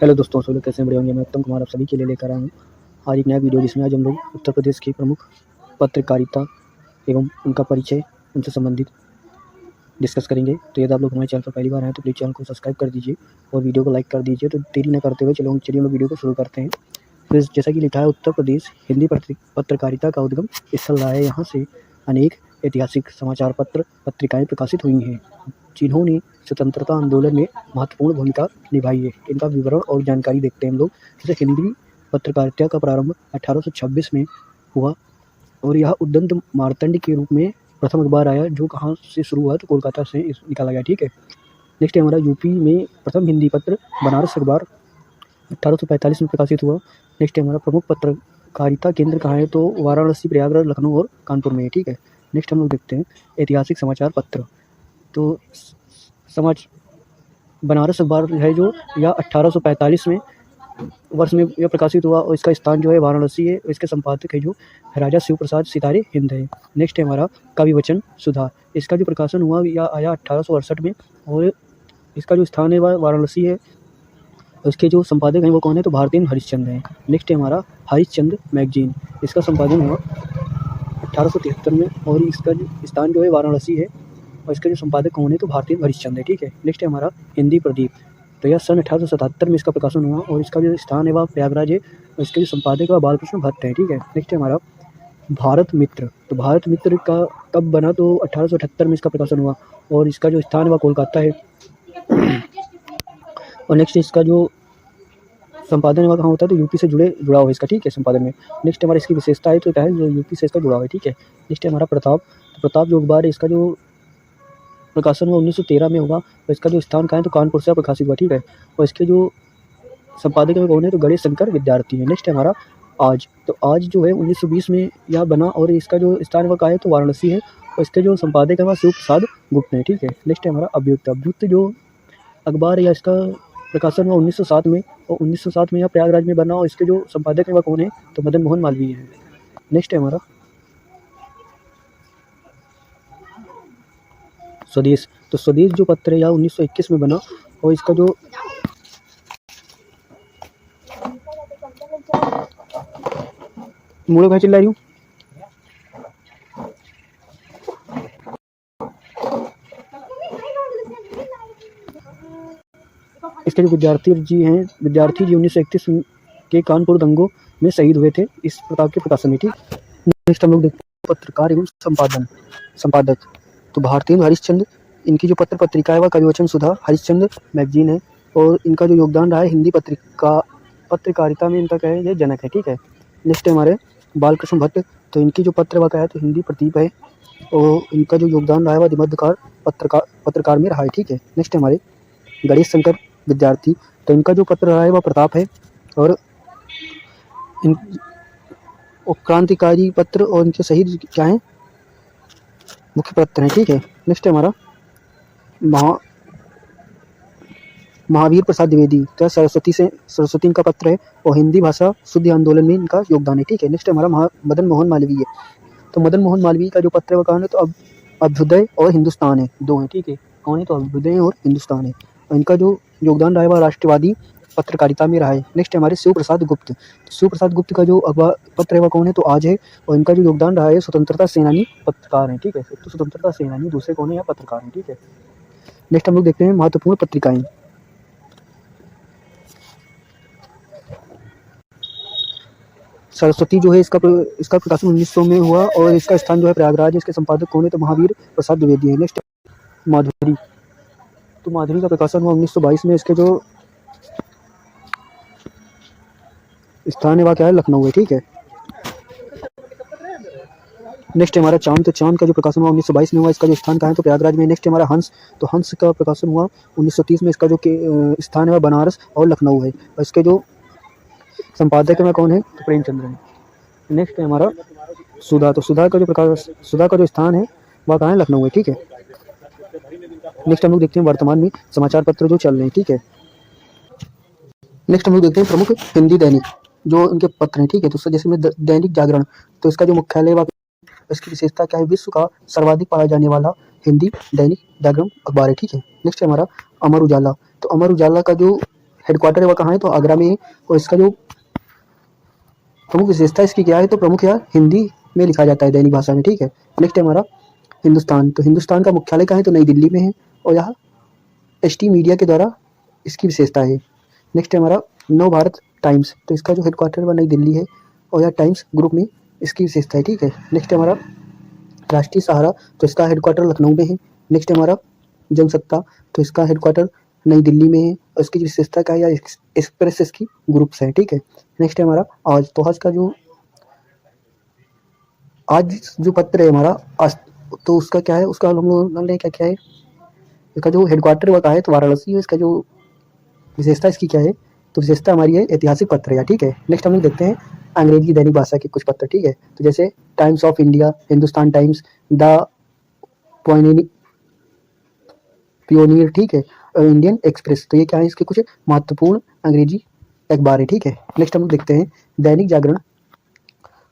Hello दोस्तों, सब लोग कैसे हैं? बढ़िया होंगे। मैं उत्तम कुमार आप सभी के लिए लेकर आया हूँ आज एक नया वीडियो, जिसमें आज हम लोग उत्तर प्रदेश की प्रमुख पत्रकारिता एवं उनका परिचय, उनसे संबंधित डिस्कस करेंगे। तो यदि आप लोग हमारे चैनल पर पहली बार आए तो प्लीज़ चैनल को सब्सक्राइब कर दीजिए और वीडियो को लाइक कर दीजिए। तो देरी न करते हुए चलिए हम लोग वीडियो को शुरू करते हैं। तो जैसा कि लिखा है, उत्तर प्रदेश हिंदी पत्रकारिता का उद्गम स्थल रहा है। यहाँ से अनेक ऐतिहासिक समाचार पत्र पत्रिकाएँ प्रकाशित हुई हैं, जिन्होंने स्वतंत्रता आंदोलन में महत्वपूर्ण भूमिका निभाई है। इनका विवरण और जानकारी देखते हैं हम लोग। जैसे हिंदी पत्रकारिता का प्रारंभ 1826 में हुआ और यह उद्दंत मार्तंड के रूप में प्रथम अखबार आया, जो कहाँ से शुरू हुआ तो कोलकाता से निकाला गया। ठीक है। नेक्स्ट है हमारा यूपी में प्रथम हिंदी पत्र बनारस अखबार 1845 में प्रकाशित हुआ। नेक्स्ट है हमारा प्रमुख पत्रकारिता केंद्र कहाँ है तो वाराणसी, प्रयागराज, लखनऊ और कानपुर में है। ठीक है। नेक्स्ट हम लोग देखते हैं ऐतिहासिक समाचार पत्र। तो समाज बनारस अखबार है जो यह 1845 में वर्ष में यह प्रकाशित हुआ और इसका स्थान जो है वाराणसी है। इसके संपादक है जो राजा शिव प्रसाद सितारे हिंद है। नेक्स्ट है हमारा कवि वचन सुधा। इसका जो प्रकाशन हुआ यह आया 1868 में और इसका जो स्थान है वह वाराणसी है। उसके जो संपादक हैं वो कौन है तो भारतेंद्र हरिश्चंद्र हैं। नेक्स्ट है हमारा हरिश्चंद्र मैगजीन। इसका संपादन हुआ 1873 में और इसका जो स्थान जो है वाराणसी है और इसके जो संपादक कौन है तो भारतेंद्र हरिश्चंद्र है। ठीक है। नेक्स्ट है हमारा हिंदी प्रदीप। तो यह सन 1877 में इसका प्रकाशन हुआ और इसका जो स्थान है वह प्रयागराज है और इसके जो संपादक है बालकृष्ण भट्ट है। ठीक है। नेक्स्ट है हमारा भारत मित्र। तो भारत मित्र का कब बना तो 1878 में इसका प्रकाशन हुआ और इसका जो स्थान है वह कोलकाता है। और नेक्स्ट इसका जो संपादन है वह कहाँ होता है तो यूपी से जुड़ा हुआ है इसका। ठीक है। संपादन में नेक्स्ट हमारा इसकी विशेषता है तो क्या है जो यूपी से इसका जुड़ा हुआ है। ठीक है। नेक्स्ट है हमारा प्रताप। तो प्रताप जो अखबार है इसका जो प्रकाशन हुआ 1913 में हुआ और इसका जो स्थान कहाँ है तो कानपुर से प्रकाशित हुआ। ठीक है। और इसके जो संपादक में कौन है तो गणेश शंकर विद्यार्थी है। नेक्स्ट है हमारा आज। तो आज जो है 1920 में यह बना और इसका जो स्थान वह कहाँ है तो वाराणसी है और इसके जो संपादक है वह शिव प्रसाद गुप्त है। ठीक है। नेक्स्ट है हमारा अभ्युक्त। अभ्युक्त जो अखबार है या इसका प्रकाशन हुआ 1907 में और 1907 में यह प्रयागराज में बना और इसके जो संपादक है वह कौन है तो मदन मोहन मालवीय है। नेक्स्ट है हमारा स्वदेश। तो स्वदेश जो पत्र है यह 1921 में बना और इसका जो मूलो कहाँ चिल्ला रही हूँ। इसके जो विद्यार्थी जी 1931 के कानपुर दंगों में शहीद हुए थे इस प्रताप के प्रकाशन में। ठीक। नेक्स्ट हम लोग देखते हैं पत्रकार एवं संपादक। तो भारतेंद्र हरिश्चंद्र। इनकी जो पत्र पत्रिका है वह कवि वचन सुधा हरिश्चंद्र मैगजीन है और इनका जो योगदान रहा है हिंदी पत्रकारिता में इनका क्या है ये जनक है। ठीक है। नेक्स्ट है हमारे बालकृष्ण भट्ट। तो इनकी जो पत्र वह क्या है तो हिंदी प्रदीप है और इनका जो योगदान रहा है वह मध्यकाल पत्रकार में रहा है। ठीक है। नेक्स्ट है हमारे गणेश शंकर विद्यार्थी। तो इनका जो पत्र रहा है वह प्रताप है और इन क्रांतिकारी पत्र और इनके शहीद क्या है मुख्य पत्र हैं। ठीक है। नेक्स्ट है हमारा महावीर प्रसाद द्विवेदी। तो सरस्वती इनका पत्र है और हिंदी भाषा शुद्धि आंदोलन में इनका योगदान है। ठीक है। नेक्स्ट है हमारा मदन मोहन मालवीय। तो मदन मोहन मालवीय का जो पत्र है वह कौन है तो अभ्युदय और हिंदुस्तान है, दो है। ठीक है। कौन है तो अभ्युदय और हिंदुस्तान है और इनका जो योगदान रहा है वह राष्ट्रवादी पत्रकारिता में रहा है। नेक्स्ट हमारे शिव प्रसाद गुप्त। शिव प्रसाद गुप्त का जो अखबार पत्र है वह कौन है तो आज है और इनका जो योगदान रहा है स्वतंत्रता सेनानी पत्रकार हैं। ठीक है। तो स्वतंत्रता सेनानी दूसरे कौन है या पत्रकार हैं। ठीक है। नेक्स्ट हम लोग देखते हैं महत्वपूर्ण पत्रिकाएं। सरस्वती जो है इसका प्रकाशन 1900 में हुआ और इसका स्थान जो है प्रयागराज है। इसके संपादक कौन है तो महावीर प्रसाद द्विवेदी है। नेक्स्ट माधुरी। तो माधुरी का प्रकाशन हुआ 1922 में। इसके जो स्थान है वह क्या है लखनऊ है। ठीक है। नेक्स्ट हमारा चांद। तो चांद का जो प्रकाशन हुआ 1922 में हुआ। इसका जो स्थान कहाँ है तो प्रयागराज में। नेक्स्ट हमारा हंस। तो हंस का प्रकाशन हुआ 1930 में। इसका जो स्थान है वह बनारस और लखनऊ है और इसके जो संपादक में कौन है तो प्रेमचंद्र है। नेक्स्ट है हमारा सुधा। तो सुधा का जो स्थान है वह कहाँ है लखनऊ है। ठीक है। नेक्स्ट हम लोग देखते हैं वर्तमान में समाचार पत्र जो चल रहे हैं। ठीक है। नेक्स्ट हम लोग देखते हैं प्रमुख हिंदी दैनिक जो इनके पत्र हैं। ठीक है। तो जैसे में दैनिक जागरण। तो इसका जो मुख्यालय व इसकी विशेषता क्या है विश्व का सर्वाधिक पढ़ा जाने वाला हिंदी दैनिक जागरण अखबार है। ठीक है। नेक्स्ट है हमारा अमर उजाला। तो अमर उजाला का जो हेडक्वार्टर है वह कहाँ है, तो आगरा में है। और इसका जो प्रमुख विशेषता इसकी क्या है, तो प्रमुख यह हिंदी में लिखा जाता है दैनिक भाषा में, ठीक है। नेक्स्ट है हमारा हिंदुस्तान, तो हिंदुस्तान का मुख्यालय कहाँ है, तो नई दिल्ली में है। और यह एसटी मीडिया के द्वारा इसकी विशेषता है। नेक्स्ट है हमारा नव भारत टाइम्स, तो इसका जो हेडक्वार्टर है वह नई दिल्ली है। और यह टाइम्स ग्रुप में इसकी विशेषता है, ठीक है। नेक्स्ट है हमारा राष्ट्रीय सहारा, तो इसका हेडक्वार्टर लखनऊ में है। नेक्स्ट है हमारा जनसत्ता, तो इसका हेडक्वार्टर नई दिल्ली में है। और इसकी विशेषता क्या है, या एक्सप्रेस इसकी ग्रुप्स है, ठीक है। नेक्स्ट है हमारा आज, तो आज जो पत्र है हमारा आज, तो उसका क्या है, उसका हम लोग ने क्या क्या है, इसका जो हेडक्वार्टर हुआ है तो वाराणसी है। इसका जो विशेषता इसकी क्या है, तो विशेषता हमारी है ऐतिहासिक पत्र है, ठीक है। नेक्स्ट हम लोग देखते हैं अंग्रेजी दैनिक भाषा के कुछ पत्र, ठीक है। तो जैसे times of India, Hindustan times, the pioneer, ठीक है, और इंडियन एक्सप्रेस, तो ये क्या है, इसके कुछ महत्वपूर्ण अंग्रेजी अखबार है, ठीक है। नेक्स्ट हम लोग देखते हैं दैनिक जागरण,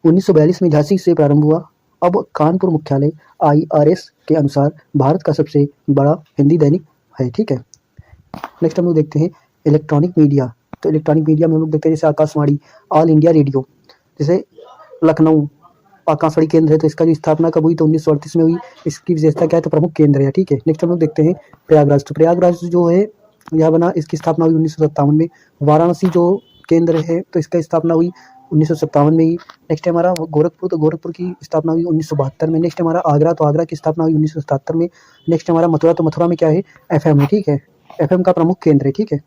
1942 में झांसी से प्रारंभ हुआ, अब कानपुर मुख्यालय IRS के अनुसार भारत का सबसे बड़ा हिंदी दैनिक है, ठीक है। नेक्स्ट हम लोग देखते हैं इलेक्ट्रॉनिक मीडिया, तो इलेक्ट्रॉनिक मीडिया में हम लोग देखते हैं जैसे आकाशवाणी, ऑल इंडिया रेडियो, जैसे लखनऊ आकाशवाणी केंद्र है, तो इसका जो स्थापना कब हुई, तो 1938 में हुई। इसकी विशेषता क्या है, तो प्रमुख केंद्र है, ठीक है। नेक्स्ट हम लोग देखते हैं प्रयागराज, तो प्रयागराज जो है यह बना, इसकी स्थापना हुई 1957 में। वाराणसी जो केंद्र है, तो इसका स्थापना हुई 1957 में ही। नेक्स्ट है हमारा गोरखपुर, तो गोरखपुर की स्थापना हुई 1972 में। नेक्स्ट हमारा आगरा, तो आगरा की स्थापना हुई 1977 में। नेक्स्ट हमारा मथुरा, तो मथुरा में क्या है, FM है, ठीक है। FM का प्रमुख केंद्र है, ठीक है।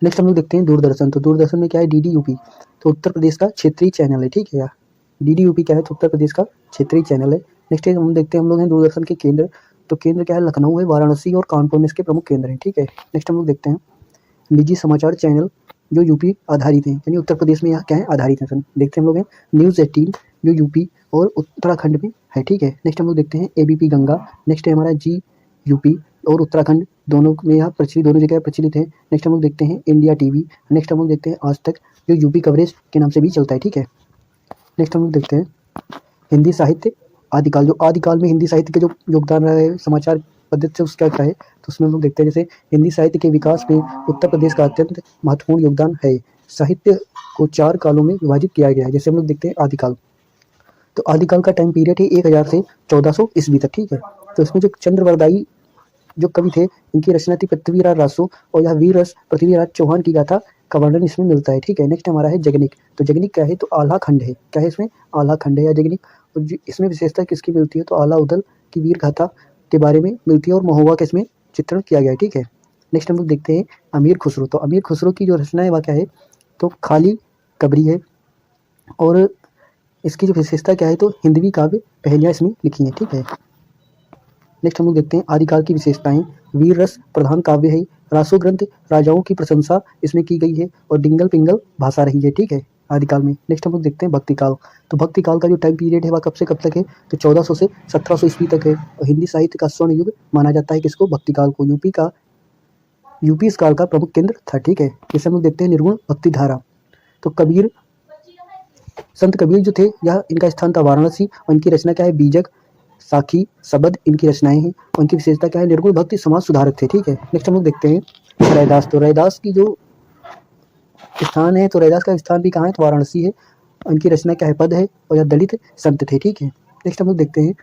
नेक्स्ट हम लोग देखते हैं दूरदर्शन, तो दूरदर्शन में क्या है, DD UP, तो उत्तर प्रदेश का क्षेत्रीय चैनल है, ठीक है। यार DD UP क्या है, तो उत्तर प्रदेश का क्षेत्रीय चैनल है। नेक्स्ट हम देखते हैं हम लोग हैं दूरदर्शन के केंद्र, तो केंद्र क्या है, लखनऊ है, वाराणसी और कानपुर में इसके प्रमुख केंद्र हैं, ठीक है। नेक्स्ट हम लोग देखते हैं निजी समाचार चैनल जो यूपी आधारित हैं, यानी उत्तर प्रदेश में यहाँ क्या है, आधारित हैं। देखते हैं हम लोग हैं न्यूज़ 18 जो यूपी और उत्तराखंड में है, ठीक है। नेक्स्ट हम लोग देखते हैं ABP गंगा, नेक्स्ट है हमारा GUP और उत्तराखंड दोनों में यहाँ प्रचलित, दोनों जगह प्रचलित है। नेक्स्ट हम लोग देखते हैं इंडिया TV, नेक्स्ट हम लोग देखते हैं आज तक जो यूपी कवरेज के नाम से भी चलता है, ठीक है। नेक्स्ट हम लोग देखते हैं हिंदी साहित्य आदिकाल, जो आदिकाल में हिंदी साहित्य के जो योगदान रहा है समाचार पद्धति से उसका क्या है, तो उसमें हम लोग देखते हैं जैसे हिंदी साहित्य के विकास में उत्तर प्रदेश का अत्यंत महत्वपूर्ण योगदान है। साहित्य को 4 कालों में विभाजित किया गया है, जैसे हम लोग देखते हैं आदिकाल, तो आदिकाल का टाइम पीरियड है 1000 से 1400 ईस्वी तक, ठीक है। तो इसमें जो चंद्रवरदायी जो कवि थे, इनकी रचना थी पृथ्वीराज रासो, और यह वीर रस पृथ्वीराज चौहान की गाथा का वर्णन इसमें मिलता है, ठीक है। नेक्स्ट हमारा है जगनिक, तो जगनिक क्या है, तो आल्हा खंड है, क्या है इसमें, आल्हा खंड है या जगनिक। और इसमें विशेषता किसकी मिलती है, तो आला उदल की वीर गाथा के बारे में मिलती है, और महोबा का इसमें चित्रण किया गया है, ठीक है। नेक्स्ट हम लोग देखते हैं अमीर खुसरो, तो अमीर खुसरो की जो रचना है वह क्या है, तो खाली कबरी है, और इसकी जो विशेषता क्या है, तो हिंदवी काव्य पहेलियाँ इसमें लिखी हैं, ठीक है। नेक्स्ट हम लोग देखते हैं आदिकाल की विशेषताएं, वीर रस प्रधान काव्य है, रासो ग्रंथ राजाओं की प्रशंसा इसमें की गई है, और डिंगल पिंगल भाषा रही है, ठीक है, आदिकाल में। नेक्स्ट हम लोग देखते हैं भक्ति काल, तो भक्ति काल का जो टाइम पीरियड है वह कब से कब तक है, तो 1400 से 1700 ईस्वी तक है, और हिंदी साहित्य का स्वर्ण युग माना जाता है किसको, भक्ति काल को। यूपी इस काल का प्रमुख केंद्र था, ठीक है। जैसे हम लोग देखते हैं निर्गुण भक्ति धारा, तो कबीर, संत कबीर जो थे यह इनका स्थान था वाराणसी, और इनकी रचना क्या है, बीजक, साखी, सबद इनकी रचनाएं हैं, और इनकी विशेषता क्या है, निर्गुण भक्ति समाज सुधारक थे, ठीक है। नेक्स्ट हम लोग देखते हैं रैदास, तो रैदास की जो स्थान है, तो रैदास का स्थान भी कहाँ है, तो वाराणसी है, इनकी रचना क्या है, पद है, और यह दलित संत थे, ठीक है। नेक्स्ट हम लोग देखते हैं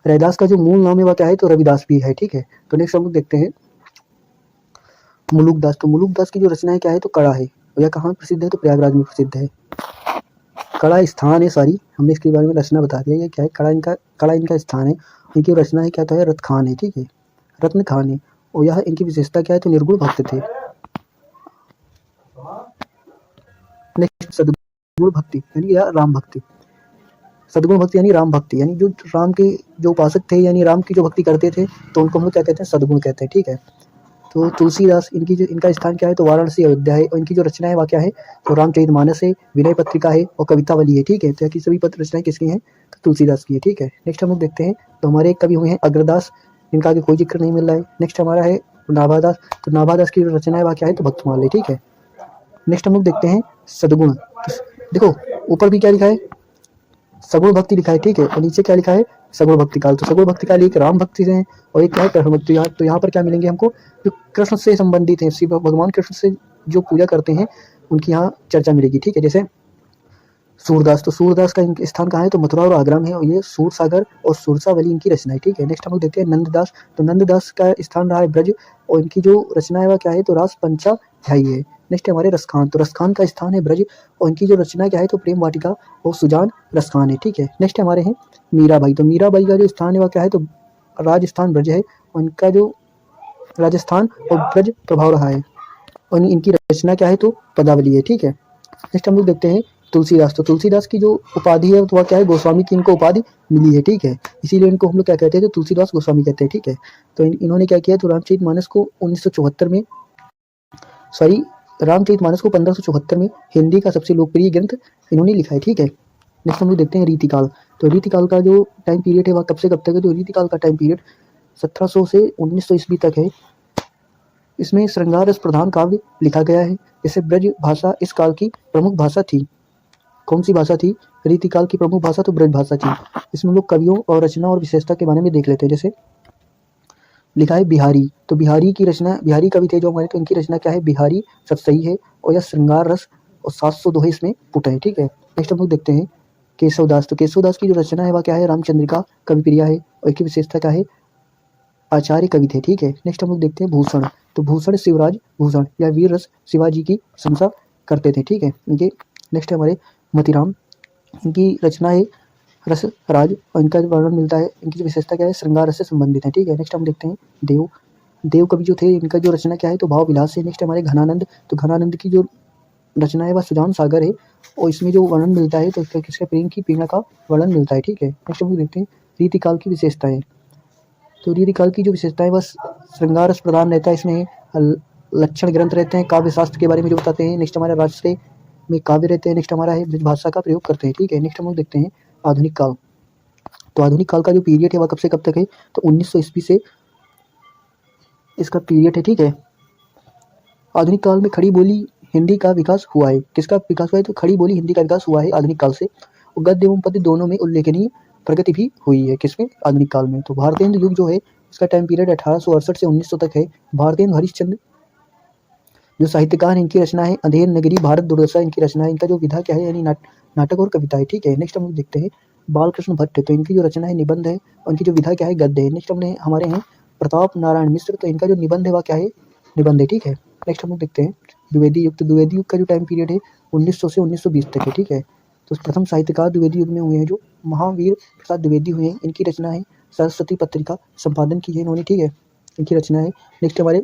रैदास का जो मूल नाम है वह क्या है, तो रविदास भी है, ठीक है। तो नेक्स्ट हम लोग देखते हैं मुलुकदास, तो मुलुकदास की जो रचना है क्या है, तो कड़ा है, और यह कहाँ प्रसिद्ध है, तो प्रयागराज में प्रसिद्ध है। कड़ा स्थान है, सॉरी हमने इसके बारे में रचना बता दिया, ये क्या है, कड़ा इनका स्थान है, इनकी रचना है क्या, तो है रत्न खान है, ठीक है, रत्न खान है, और यह इनकी विशेषता क्या है, तो निर्गुण भक्त थे। नेक्स्ट सद्गुण भक्ति यानी या राम भक्ति, सद्गुण भक्ति यानी राम भक्ति, यानी जो राम के जो उपासक थे, यानी राम की जो भक्ति करते थे, तो उनको हम लोग क्या कहते हैं, सद्गुण कहते हैं, ठीक है। तो तुलसीदास इनका स्थान क्या है, तो वाराणसी अयोध्या है, और इनकी जो रचना है वह क्या है, तो रामचरितमानस है, विनय पत्रिका है, और कवितावली है, ठीक है। तो सभी पत्र रचनाएं किसकी हैं, तो तुलसीदास की है, ठीक है। नेक्स्ट हम लोग देखते हैं, तो हमारे एक कवि हुए हैं अग्रदास, इनका आगे कोई जिक्र नहीं मिल रहा है। नेक्स्ट हमारा है नाभादास, तो नाभादास की जो रचना है वह क्या है, तो भक्तमाल है, ठीक है। नेक्स्ट हम लोग देखते हैं सद्गुण, तो देखो ऊपर भी क्या लिखा है, सगुण भक्ति लिखा है, ठीक है, और नीचे क्या लिखा है, सगुण भक्ति काल। तो सगुण भक्ति काल एक राम भक्ति से है और एक क्या है कृष्ण भक्ति। तो यहाँ पर क्या मिलेंगे हमको, जो कृष्ण से संबंधित है, शिव भगवान कृष्ण से जो पूजा करते हैं उनकी यहाँ चर्चा मिलेगी। ठीक है, जैसे सूरदास, तो सूरदास का स्थान कहाँ है, तो मथुरा और आगरा में है और ये सूर सागर और सुरसावली इनकी रचना है। ठीक है, नेक्स्ट हम लोग देखते हैं नंददास। तो नंददास का स्थान रहा है ब्रज और इनकी जो रचना है वह क्या है, तो रास पंचाध्यायी है। नेक्स्ट हमारे रसखान, तो रसखान का स्थान है ब्रज और इनकी जो रचना क्या है, तो प्रेम वाटिका और सुजान रसखान है। ठीक है, नेक्स्ट हमारे हैं मीराबाई। तो मीराबाई का जो स्थान है वह क्या है, तो राजस्थान ब्रज है और इनका जो राजस्थान और ब्रज प्रभाव रहा है और इनकी रचना क्या है, तो पदावली है। ठीक है, नेक्स्ट हम लोग देखते हैं तुलसीदास। तो तुलसीदास की जो उपाधि है तो वह क्या है, गोस्वामी की इनको उपाधि मिली है। ठीक है, इसीलिए इनको हम लोग क्या कहते हैं, तो तुलसीदास गोस्वामी कहते हैं। ठीक है, तो इन्होंने क्या किया, तो रामचरितमानस को 1974 में रामचरितमानस को 1574 में हिंदी का सबसे लोकप्रिय ग्रंथ इन्होंने लिखा है। ठीक है, नेक्स्ट हम लोग देखते हैं रीतिकाल। तो रीतिकाल का जो टाइम पीरियड है वह कब से कब तक है, तो रीतिकाल का टाइम पीरियड 1700 से 1900 ईस्वी तक है। इसमें श्रृंगार रस प्रधान काव्य लिखा गया है। जैसे ब्रज भाषा इस काल की प्रमुख भाषा थी। कौन सी भाषा थी, रीतिकाल की प्रमुख भाषा तो ब्रज भाषा थी। इसमें लोग कवियों और रचना और विशेषता के बारे में देख लेते हैं। जैसे लिखा है बिहारी, तो बिहारी की रचना, बिहारी कवि थे जो हमारे, तो इनकी रचना क्या है, बिहारी सब सही है और यह श्रृंगार रस और 700 दोहे इसमें पुट है। ठीक है, नेक्स्ट हम लोग देखते हैं केशवदास। तो केशवदास की जो रचना है वह क्या है, रामचंद्रिका कवि प्रिया है और इसकी विशेषता क्या है, आचार्य कवि थे। ठीक है, नेक्स्ट हम लोग देखते हैं भूषण। तो भूषण शिवराज भूषण या वीर रस शिवाजी की प्रशंसा करते थे। ठीक है, इनके नेक्स्ट हमारे मतीराम, इनकी रचना है रस राज और इनका जो वर्णन मिलता है, इनकी जो विशेषता क्या है, श्रृंगार रस से संबंधित है। ठीक है, नेक्स्ट हम देखते हैं देव कवि जो थे, इनका जो रचना क्या है, तो भाव विलास है। नेक्स्ट हमारे घनानंद, तो घनानंद की जो रचना है वह सुजान सागर है और इसमें जो वर्णन मिलता है, तो किसके प्रेम की पीड़ा का वर्णन मिलता है। ठीक है, नेक्स्ट हम देखते हैं रीतिकाल की विशेषताएं। तो रीतिकाल की जो विशेषताएं बस श्रृंगार रस प्रधान रहता है, इसमें लक्षण ग्रंथ रहते हैं, काव्य शास्त्र के बारे में जो बताते हैं। नेक्स्ट हमारा राष्ट्रीय में काव्य रहते हैं। नेक्स्ट हमारा है ब्रज भाषा का प्रयोग करते हैं। ठीक है, नेक्स्ट हम लोग देखते हैं आधुनिक काल। तो आधुनिक काल का जो पीरियड है वह कब से कब तक है, तो 1900 ईस्वी से इसका पीरियड है। ठीक है, आधुनिक काल में खड़ी बोली हिंदी का विकास हुआ है। किसका विकास हुआ है, तो खड़ी बोली हिंदी का विकास हुआ है आधुनिक काल से और गद्य एवं पद्य दोनों में उल्लेखनीय प्रगति भी हुई है। किसमें, आधुनिक काल में। तो भारतेंदु युग जो है इसका टाइम पीरियड 1868 से 1900 तक है। भारतेंदु हरिश्चंद्र जो साहित्यकार, इनकी रचना है अंधेर नगरी भारत दुर्दशा, इनकी रचना है। इनका जो विधा क्या है, यानी नाटक और कविता है। ठीक है, नेक्स्ट हम देखते हैं बालकृष्ण भट्ट। तो इनकी जो रचना है निबंध है और इनकी जो विधा क्या है, गद्य है। नेक्स्ट हमने हमारे हैं प्रताप नारायण मिश्र, तो इनका जो निबंध है वह क्या है, निबंध है। ठीक है, नेक्स्ट हम लोग देखते हैं द्विवेदी युग। तो द्विवेदी युग का जो टाइम पीरियड है 1900 से 1920 तक है। ठीक है, तो प्रथम साहित्यकार द्विवेदी युग में हुए हैं जो महावीर प्रसाद द्विवेदी हुए हैं। इनकी रचना है सरस्वती पत्रिका संपादन की है इन्होंने। ठीक है, इनकी रचना है। नेक्स्ट हमारे